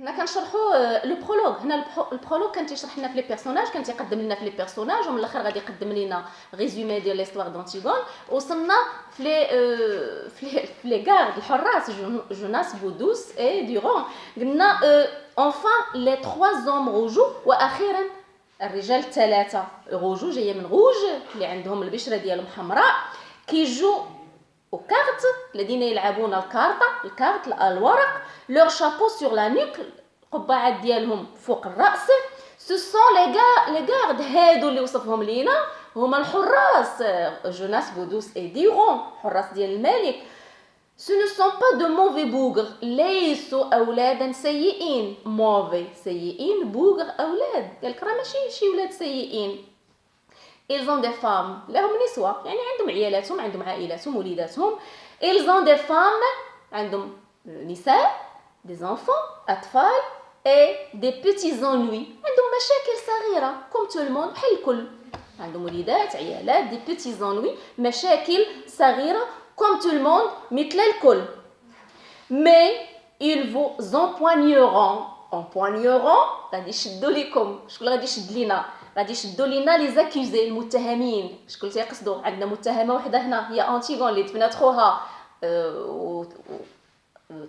هنا كنشرحوا لو برولوغ. هنا البرولوغ كان تيشرح لنا في لي بيرسوناج، كان تيقدم لنا في لي بيرسوناج، ومن الاخر غادي يقدم لنا ريزومي ديال ليستوار دونتيغون. وصلنا في لي غارد الحراس جوناس بودوس اي دورون. قلنا انفان لي 3 زوم روجو، واخيرا الرجال الثلاثه روجو، جايه من روج اللي عندهم البشره ديالهم حمراء، كيجو وكارت الذين يلعبون الكارت الورق. لور شابو سور لا نوك، القبعات ديالهم فوق الراس. سو سون لي غارد هادو اللي وصفهم لينا هما الحراس جوناس بودوس اي ديرون، حراس ديال الملك. Ce ne sont pas de mauvais bougres، ليسوا أولادا سيئين. موفي سيئين، بوغر أولاد، قالك راه ماشي شي ولاد سيئين. Ils ont des femmes، لهم نسوة، يعني عندهم عيالاتهم، عندهم عائلاتهم، وليداتهم. Ils ont des femmes، عندهم نساء، des enfants، أطفال، et des petits ennuis، عندهم مشاكل صغيرة comme tout le monde، بحال الكل. عندهم وليدات، عيالات، des petits ennuis، مشاكل صغيرة comme tout le monde، مثل الكل. Mais ils vous empoigneront، غادي يشدوا لكم. شكون غادي يشد لينا؟ غادي يشدوا لينا لي زاكوزي، المتهمين. شكون تيقصدوا؟ عندنا متهمه وحده هنا هي انتيغون اللي دفنات خوها،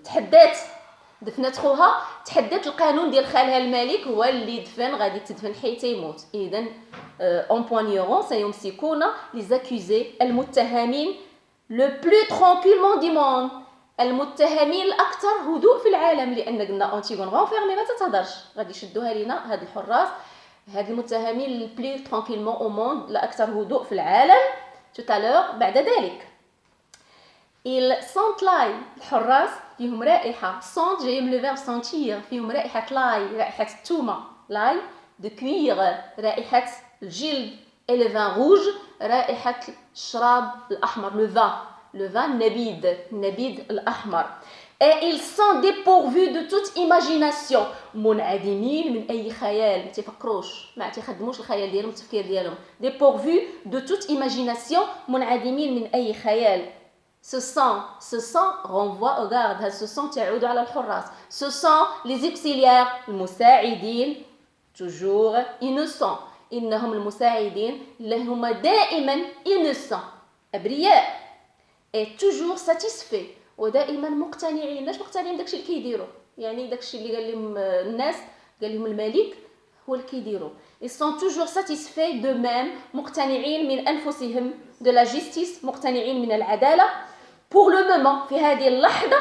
تحدات دفنات خوها، تحدات القانون ديال خالها الملك هو اللي دفن، غادي تدفن حتى يموت. اذا امبوانيغون سيمسكون لي زاكوزي، المتهمين لو بلو ترانكيلمون دي موند، المتهمين الاكثر هدوء في العالم، لان قلنا انتيغون غونفيرمي ما تتهضرش. غادي يشدوها لينا هاد الحراس، هاد المتهمين البلو ترانكيلمون او موند، الاكثر هدوء في العالم. توتالور بعد ذلك il sent لاي، الحراس فيهم رائحه. سونت جاي من لو فيرب سونتير، فيهم رائحه لاي، رائحه التومه، لاي دو كوير، رائحه الجلد. et le vin rouge، رائحه الشراب الاحمر، لو فان النبيذ الاحمر. et ils sont dépourvus de toute imagination، منعدمين من اي خيال، ما تفكروش، ما تخدموش الخيال ديالهم، التفكير ديالهم. dépourvus de toute imagination، منعدمين من اي خيال. ce sont renvoie au garde، هذا ce sont تعود على الحراس. ce sont les auxiliaires، المساعدين، toujours innocents، انهم المساعدين اللي هما دائما innocents، ابرياء. et toujours satisfait، ودائما مقتنعين. علاش مقتنعين؟ داكشي اللي كيديروا، يعني داكشي اللي قال لهم الناس، قال لهم الملك، هو اللي كيديروا. ils sont toujours satisfaits d'eux-mêmes، مقتنعين من انفسهم، de la justice، مقتنعين من العداله. pour le moment، في هذه اللحظه،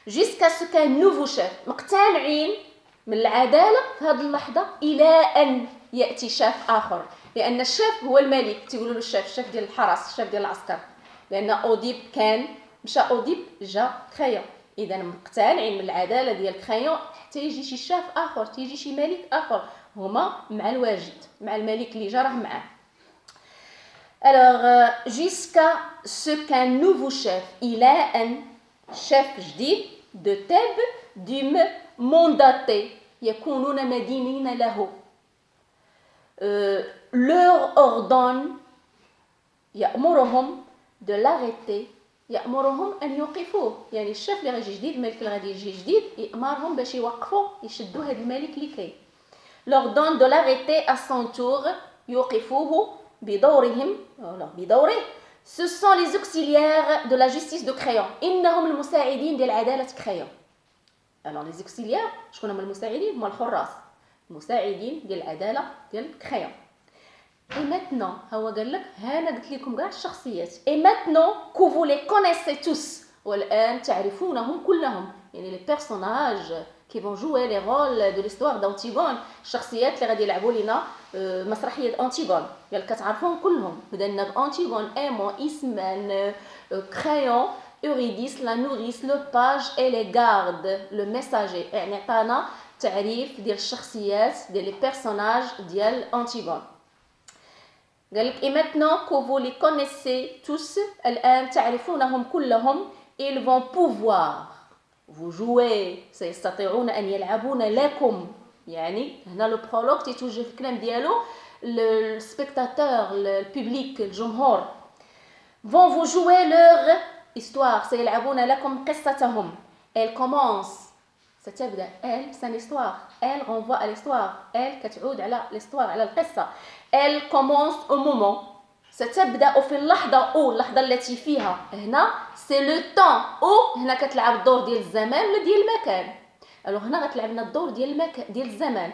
jusqu'à ce qu'un nouveau chef، مقتنعين من العداله في هذه اللحظه الى ان ياتي شاف اخر، لان الشاف هو الملك، تيقولوا له الشاف ديال الحرس، الشاف ديال العسكر، لان اوديب كان مشى اوديب جا كريون. اذا مقتنعين من العداله ديال كريون حتى يجي شي شاف اخر، تيجي شي ملك اخر، هما مع الواجد، مع الملك اللي جا راه معاه. alors jusqu'à ce qu'un nouveau chef، الى ان شاف جديد، de Thèbes، ديم mandaté، يكونون مدينين له. leur ordonne، يأمرهم de l'arrêter، يأمرهم أن يوقفوه. يعني الشاف اللي غادي جديد، الملك اللي غادي يجي جديد، يأمرهم باش يوقفوا، يشدوا هذا الملك اللي كاين. leur donne de l'arrêter à son tour، يوقفوه بدورهم، بدوره. ce sont les auxiliaires de la justice de Crayon، إنهم المساعدين ديال عدالة كريون. alors les auxiliaires شكون هما المساعدين؟ هما الحراس، المساعدين ديال العدالة ديال كريون. et maintenant هو قال لك هانا قلت لكم كاع الشخصيات. et maintenant que vous les connaissez tous، والآن تعرفونهم كلهم، يعني les personnages qui vont jouer les rôles de l'histoire d'Antigone، الشخصيات اللي غادي يلعبوا لنا مسرحية أنتيغون، قال كتعرفوهم كلهم. بدلنا بأنتيغون، ايمون، إسمان، كريون، أوريديس، لا نوريس، لو باج et les gardes، le messager. يعني عطانا تعريف ديال الشخصيات ديال les personnages ديال أنتيغون. قال لك et maintenant que vous les connaissez tous، الآن تعرفونهم كلهم. ils vont pouvoir vous jouer، سيستطيعون أن يلعبون لكم. يعني هنا لو برولوغ تيتوجه في الكلام ديالو السبيكتاتور، الببليك، الجمهور. vont vous jouer leur histoire، سيلعبون لكم قصتهم. elle commence، ستبدا elle c'est l'histoire elle renvoie à l'histoire elle كتعود على l'histoire على القصه elle commence au moment ستبدا في اللحظه او اللحظه التي فيها هنا c'est le temps او هنا كتلعب الدور ديال الزمان ولا ديال المكان الوغ هنا غتلعب لنا الدور ديال المكان ديال الزمان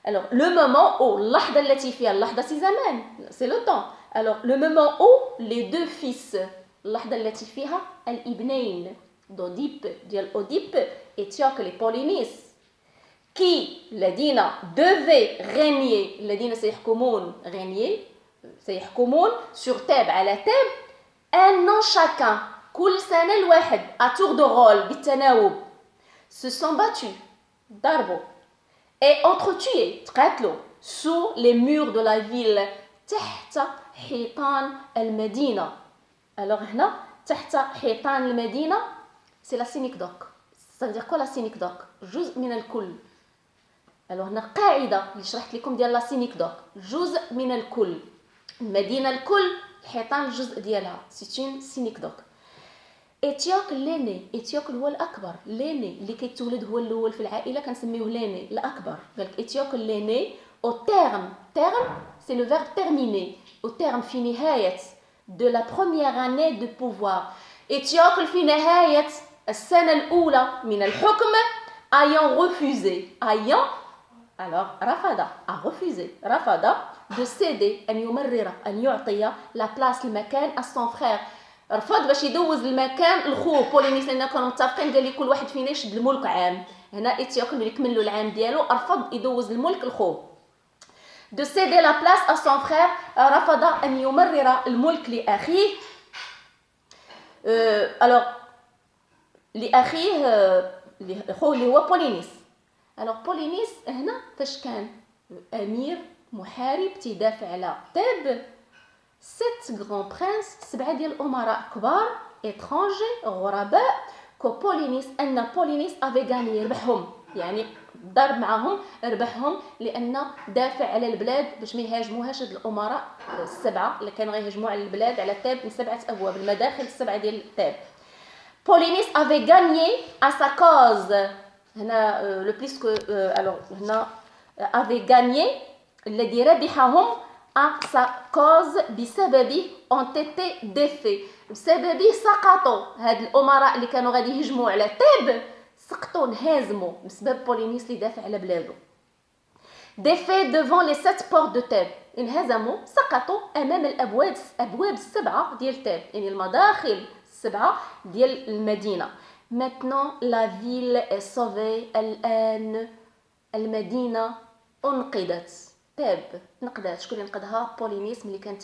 الوغ لو مومون او اللحظه التي فيها اللحظه سي زمان سي لو طون الوغ لو مومون او لي دو فيس اللحظه التي فيها الابنين d'Oedipe ديال أوديب إتيوك لي بولينيس كي الذين devaient régner الذين سيحكمون سيحكمون sur تاب على تاب un an chacun كل سنة الواحد à tour de rôle بالتناوب se sont battus ضربوا et entretués تقاتلوا sous les murs de la ville تحت حيطان المدينة alors هنا تحت حيطان المدينة c'est la synecdoque. Ça veut dire quoi la synecdoque? جزء من الكل. alors هنا قاعدة اللي شرحت لكم ديال la synecdoque. جزء من الكل. المدينة الكل الحيطان الجزء ديالها. c'est une synecdoque. إتيوك ليني إتيوك هو الأكبر ليني اللي كيتولد هو الأول في العائلة كنسميوه ليني الأكبر. قالك إتيوك ليني au terme c'est le verbe terminer au terme في نهاية de la première année de pouvoir. إتيوك في نهاية السنة الأولى من الحكم ayant refusé alors رفض de céder أن يمرر أن يعطي la place المكان à son frère رفض باش يدوز المكان لخوه بولينيس لأننا كانوا متفقين قال لي كل واحد فينا يشد الملك عام هنا إتيوك ملي كمل له العام ديالو رفض يدوز الملك لخوه de céder la place à son frère رفض أن يمرر الملك لأخيه alors لأخيه أخوه اللي هو بولينيس alors بولينيس هنا فاش كان أمير محارب تيدافع على تاب 7 grands princes 7 ديال الأمراء كبار étrangers غرباء بولينيس أن بولينيس avait gagné ربحهم يعني ضرب معهم ربحهم لأن دافع على البلاد باش ما يهاجموهاش هاد الأمراء 7 اللي كانوا غيهاجموا على البلاد على تاب من 7 أبواب المداخل 7 ديال تاب Paulinus avait gagné à sa cause. Le plus que alors هنا avait gagné الذي ربحهم à sa cause بسبب ont été défaits. بسبب سقطوا هاد الأمراء اللي كانوا غادي يهجموا على تاب سقطوا انهزموا بسبب بولينيس اللي دافع على بلاده. Défaits devant les 7 portes de تاب انهزموا سقطوا أمام الأبواب السبعة ديال تاب يعني المداخل السبعة ديال المدينة. Maintenant la ville est sauvée الآن المدينة أنقذت. تاب نقدات شكون اللي نقذها؟ بولينيس ملي كان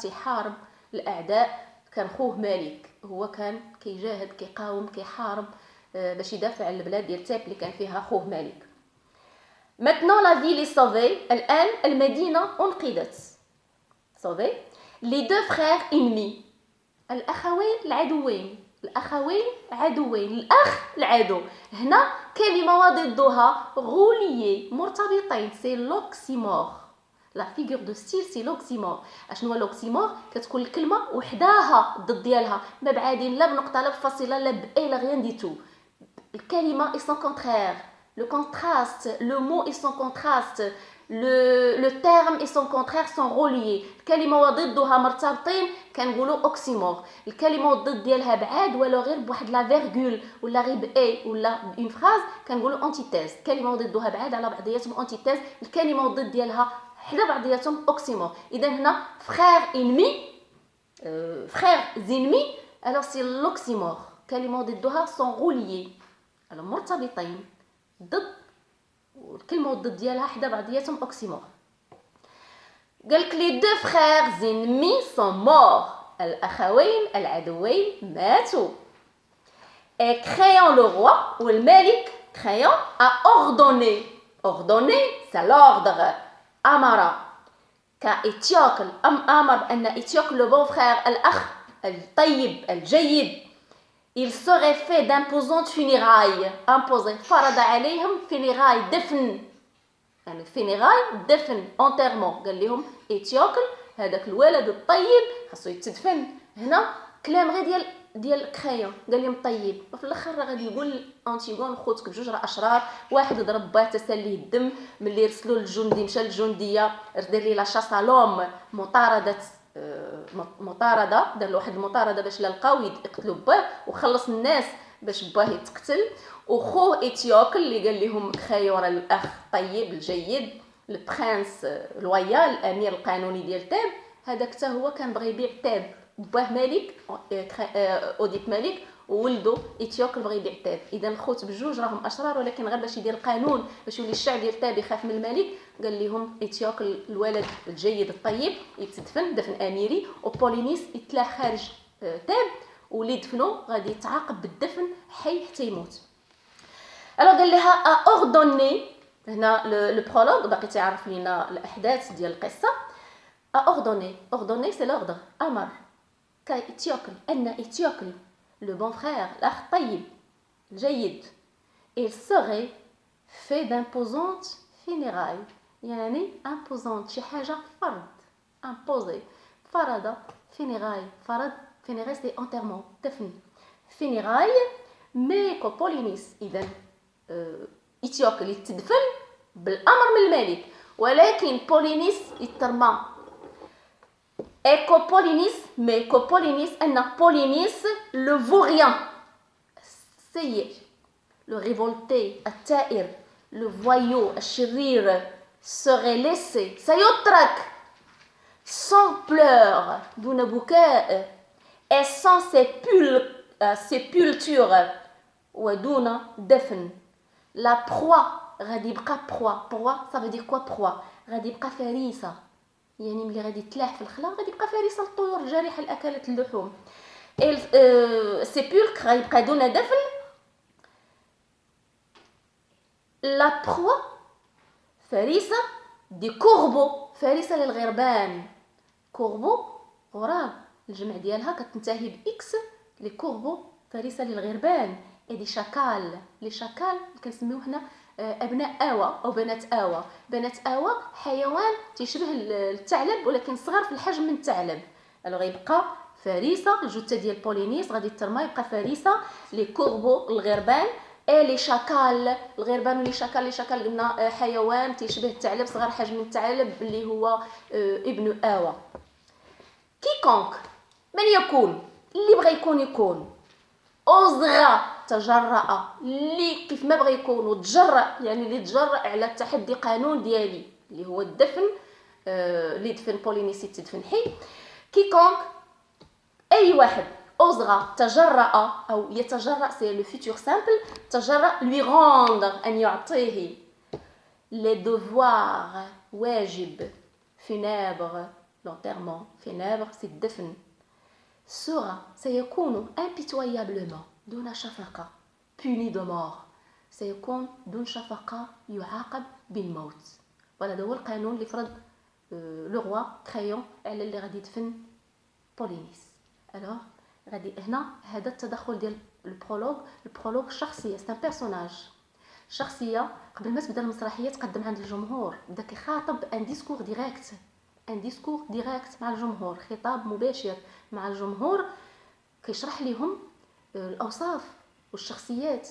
تيحارب الأعداء كان خوه مالك هو كان كيجاهد كيقاوم كيحارب باش يدافع على البلاد ديال تاب اللي كان فيها خوه مالك. Maintenant la ville est sauvée الآن المدينة أنقذت. sauvée. Les deux frères ennemis الأخوين العدوين الأخ العدو هنا كلمة وضدها غوليي مرتبطين سي لوكسيمور لا فيغور دو ستيل سي لوكسيمور اشنو هو لوكسيمور كتكون الكلمة وحداها ضد ديالها ما بعادين لا بنقطة لا بفاصلة لا بأي لا غيان دي تو الكلمة et son contraire le contraste le mot et son contraste le terme et son contraire sont reliés الكلمه وضدها مرتبطين كنقولوا اوكسيمور الكلمه والضد ديالها بعاد ولو غير بواحد لا فيرغول ولا غير باي ولا اون فراز كنقولوا انتيتيز الكلمه وضدها بعاد على بعضياتهم انتيتيز الكلمه والضد ديالها حدا بعضياتهم اوكسيمور اذا هنا frère ennemi frères ennemis alors c'est l'oxymore كلمه وضدها sont reliés alors مرتبطين ضد والكلمه والضد ديالها حدا بعضياتهم اوكسيمور قالك لي دو frères ennemis sont morts الاخوين العدوين ماتوا et Créon le roi والملك Créon a ordonné c'est l'ordre امر كإتيوك امر بان إتيوك le bon frère الاخ الطيب الجيد il serait fait d'imposantes funérailles imposé فرض عليهم funérailles دفن يعني funérailles دفن enterrement قال لهم إتيوكل هذاك الولد الطيب خاصو يتدفن هنا كلام غير ديال ديال الكريون قال لهم طيب وفي الاخر راه غادي يقول انتيغون خوتك بجوج راه اشرار واحد ضرب باه تسليه الدم ملي رسلوا للجندي مشى للجنديه دار لي لا شاسالوم مطارده دار له واحد المطارده باش لا لقاو يقتلوا باه وخلص الناس باش باه يتقتل وخوه ايتيوك اللي قال لهم كريون الاخ طيب الجيد البرنس لويال الامير القانوني ديال تاب هذاك حتى هو كان بغى يبيع تاب باه ملك اوديك ملك وولدو ايتيوك بغى يبيع تاب اذا الخوت بجوج راهم اشرار ولكن غير باش يدير قانون باش يولي الشعب ديال تاب يخاف من الملك قال لهم ايتيوك الولد الجيد الطيب يتدفن دفن اميري وبولينيس يتلا خارج تاب واللي دفنو غادي يتعاقب بالدفن حي حتى يموت. الوغ قال لها اوردوني هنا لو برولوغ باقي تعرف لينا الاحداث ديال القصه. ordonné c'est l'ordre امر كايتيوكل ان ايتيوكل le bon frère الاخ طيب الجيد il serait fait d'imposantes funérailles يعني imposante شي حاجه فرض imposé فرض funérailles فرض funérailles c'est enterrement دفن funérailles mais كوبولينيس اذا ايتيوكل يتدفن بالامر من الملك ولكن بولينيس يترمى mais Copolynis أن Polynice le vaurien سيء le révolté الثائر le voyou الشرير serait laissé سيترك sans pleurs دون بكاء et sans sépulture ودون دفن la proie غادي يبقى proie ça veut dire quoi proie غادي يبقى فريسة يعني ملي غادي تلاح في الخلا غادي يبقى فريسه الطيور الجارحه اللي اكلت اللحوم سيبولكر غيبقى دون دفن لا بروا فريسه دي كوربو فريسه للغربان كوربو غراب الجمع ديالها كتنتهي باكس لي كوربو فريسه للغربان دي شاكال لي شاكال كنسميوه هنا ابناء اوا او بنات اوا بنات اوا حيوان تيشبه الثعلب ولكن صغر في الحجم من الثعلب غيبقى فريسه الجثه ديال بولينيس غادي ترمى يبقى فريسه لي كوربو الغربان لي شاكال الغربان ولي شاكال قلنا حيوان تيشبه الثعلب صغر حجم من الثعلب اللي هو ابن اوا كيكونك من يكون اللي بغى يكون اوزغا تجرأ اللي كيف ما بغى يكون وتجرأ يعني اللي تجرأ على تحدي قانون ديالي اللي هو الدفن اللي دفن بولينيسي تدفن حي كيكونك اي واحد اوزغا تجرأ او يتجرأ سي لو فيتور سامبل تجرأ لوي روندر ان يعطيه لي دوفوار واجب فينابر لونتيرمون فينابر سي الدفن سيكون impitoyablement دون شفقة puni de mort سيكون دون شفقة يعاقب بالموت وهذا هو القانون اللي فرض لو روا كريون على اللي غادي يدفن بولينيس. الوغ غادي هنا هذا التدخل ديال البرولوغ شخصيه سان بيرسوناج شخصيه قبل ما تبدا المسرحيه تقدم عند الجمهور بدا كيخاطب ان ديسكور ديريكت مع الجمهور خطاب مباشر مع الجمهور كيشرح لهم الاوصاف والشخصيات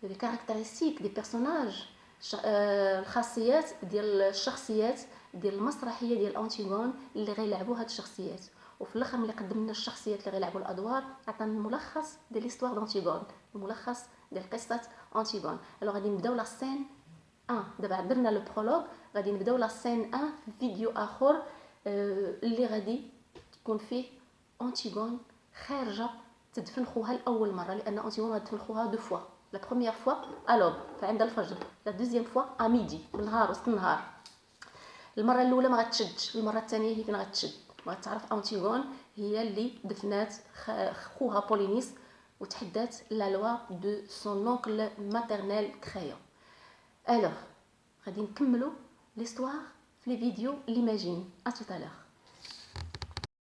لي كاركتيرستيك دي بيرسوناج الخاصيات ديال الشخصيات ديال المسرحيه ديال انتيغون اللي غيلعبوا هاد الشخصيات وفي الاخر ملي قدم لنا الشخصيات اللي غيلعبوا الادوار عطانا الملخص ديال ليستوار دانتيغون الملخص ديال قصه انتيغون. الوغ غادي نبداو لا سين 1 دابا درنا لو برولوغ غادي نبداو لا سين 1 في فيديو اخر اللي غادي تكون فيه انتيغون خارجه تدفن خوها الاول مره لان انتيغون غتدفن خوها دو فوا لا بروميير فوا الوب فعند الفجر لا دوزيام فوا اميدي بالنهار وسط النهار. المره الاولى ما غتشدش المره الثانيه هي فين غتشد وغتعرف انتيغون هي اللي دفنات خوها بولينيس وتحدات لا لوا دو سون اونكل ماترنيل كريون. الوغ غادي نكملوا ليستوار في لي فيديو ليماجين ا توت ا لور.